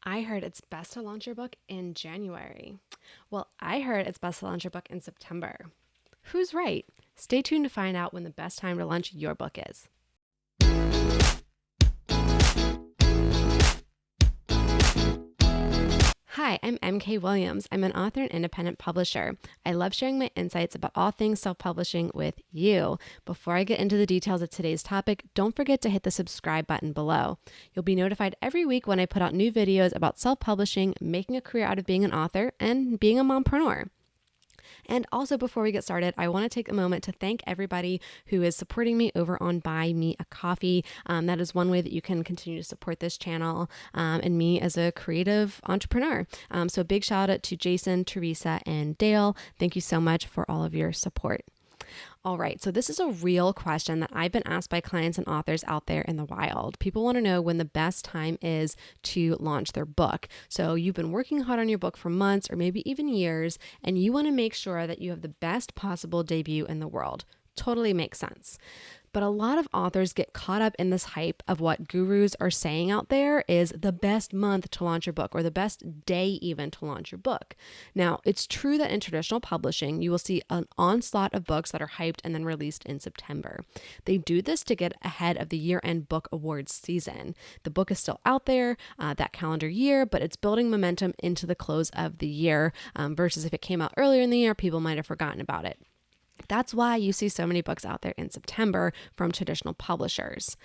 I heard it's best to launch your book in January. Well, I heard it's best to launch your book in September. Who's right? Stay tuned to find out when the best time to launch your book is. Hi, I'm MK Williams. I'm an author and independent publisher. I love sharing my insights about all things self-publishing with you. Before I get into the details of today's topic, don't forget to hit the subscribe button below. You'll be notified every week when I put out new videos about self-publishing, making a career out of being an author, and being a mompreneur. And also, before we get started, I want to take a moment to thank everybody who is supporting me over on Buy Me a Coffee. That is one way that you can continue to support this channel and me as a creative entrepreneur. So a big shout out to Jason, Teresa, and Dale. Thank you so much for all of your support. All right, so this is a real question that I've been asked by clients and authors out there in the wild. People want to know when the best time is to launch their book. So you've been working hard on your book for months or maybe even years, and you want to make sure that you have the best possible debut in the world. Totally makes sense. But a lot of authors get caught up in this hype of what gurus are saying out there is the best month to launch your book or the best day even to launch your book. Now, it's true that in traditional publishing, you will see an onslaught of books that are hyped and then released in September. They do this to get ahead of the year-end book awards season. The book is still out there that calendar year, but it's building momentum into the close of the year versus if it came out earlier in the year, people might have forgotten about it. That's why you see so many books out there in September from traditional publishers.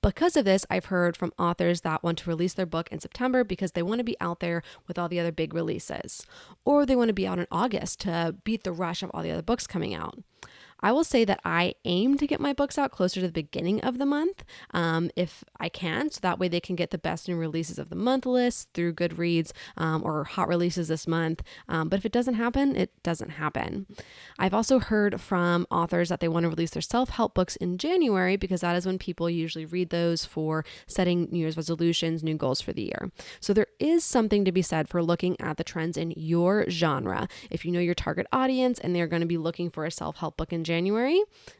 Because of this, I've heard from authors that want to release their book in September because they want to be out there with all the other big releases, or they want to be out in August to beat the rush of all the other books coming out. I will say that I aim to get my books out closer to the beginning of the month if I can, so that way they can get the best new releases of the month list through Goodreads or hot releases this month. But if it doesn't happen, it doesn't happen. I've also heard from authors that they want to release their self-help books in January because that is when people usually read those for setting New Year's resolutions, new goals for the year. So there is something to be said for looking at the trends in your genre. If you know your target audience and they're going to be looking for a self-help book in January,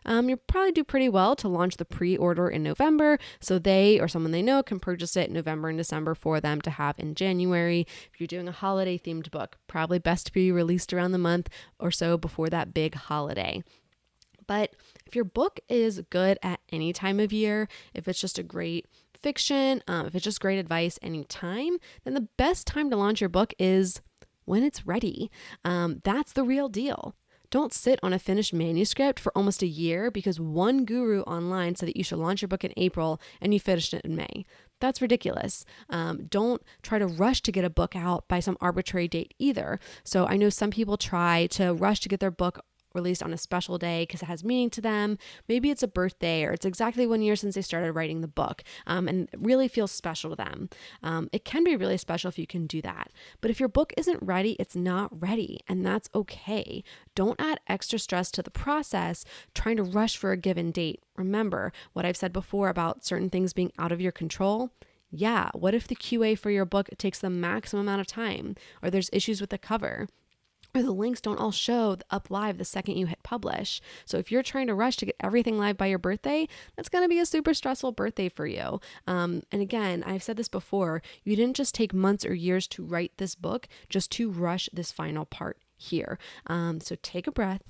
you'll probably do pretty well to launch the pre-order in November so they or someone they know can purchase it in November and December for them to have in January. If you're doing a holiday themed book, probably best to be released around the month or so before that big holiday. But if your book is good at any time of year, if it's just a great fiction, if it's just great advice anytime, then the best time to launch your book is when it's ready. That's the real deal. Don't sit on a finished manuscript for almost a year because one guru online said that you should launch your book in April and you finished it in May. That's ridiculous. Don't try to rush to get a book out by some arbitrary date either. So I know some people try to rush to get their book released on a special day because it has meaning to them. Maybe it's a birthday or it's exactly 1 year since they started writing the book and it really feels special to them. It can be really special if you can do that. But if your book isn't ready, it's not ready, and that's okay. Don't add extra stress to the process trying to rush for a given date. Remember what I've said before about certain things being out of your control? Yeah, what if the QA for your book takes the maximum amount of time, or there's issues with the cover? Or the links don't all show up live the second you hit publish. So if you're trying to rush to get everything live by your birthday, that's going to be a super stressful birthday for you. And again, I've said this before, you didn't just take months or years to write this book just to rush this final part here. So take a breath,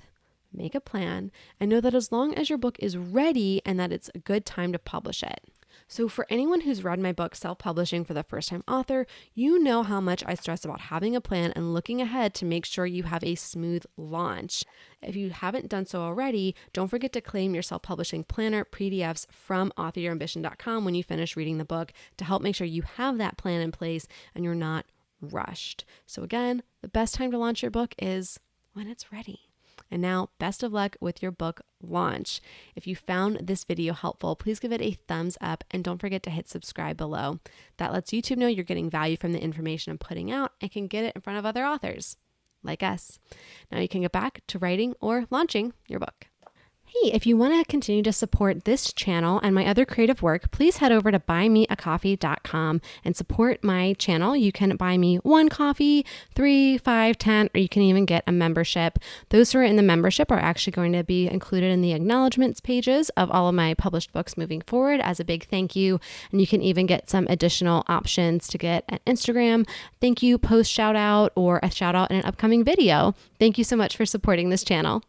make a plan, and know that as long as your book is ready and that it's a good time to publish it. So for anyone who's read my book, Self-Publishing for the First Time Author, you know how much I stress about having a plan and looking ahead to make sure you have a smooth launch. If you haven't done so already, don't forget to claim your self-publishing planner PDFs from authoryyourambition.com when you finish reading the book to help make sure you have that plan in place and you're not rushed. So again, the best time to launch your book is when it's ready. And now, best of luck with your book launch. If you found this video helpful, please give it a thumbs up and don't forget to hit subscribe below. That lets YouTube know you're getting value from the information I'm putting out and can get it in front of other authors like us. Now you can get back to writing or launching your book. Hey, if you want to continue to support this channel and my other creative work, please head over to buymeacoffee.com and support my channel. You can buy me 1 coffee, 3, 5, 10, or you can even get a membership. Those who are in the membership are actually going to be included in the acknowledgements pages of all of my published books moving forward as a big thank you. And you can even get some additional options to get an Instagram thank you post shout out or a shout out in an upcoming video. Thank you so much for supporting this channel.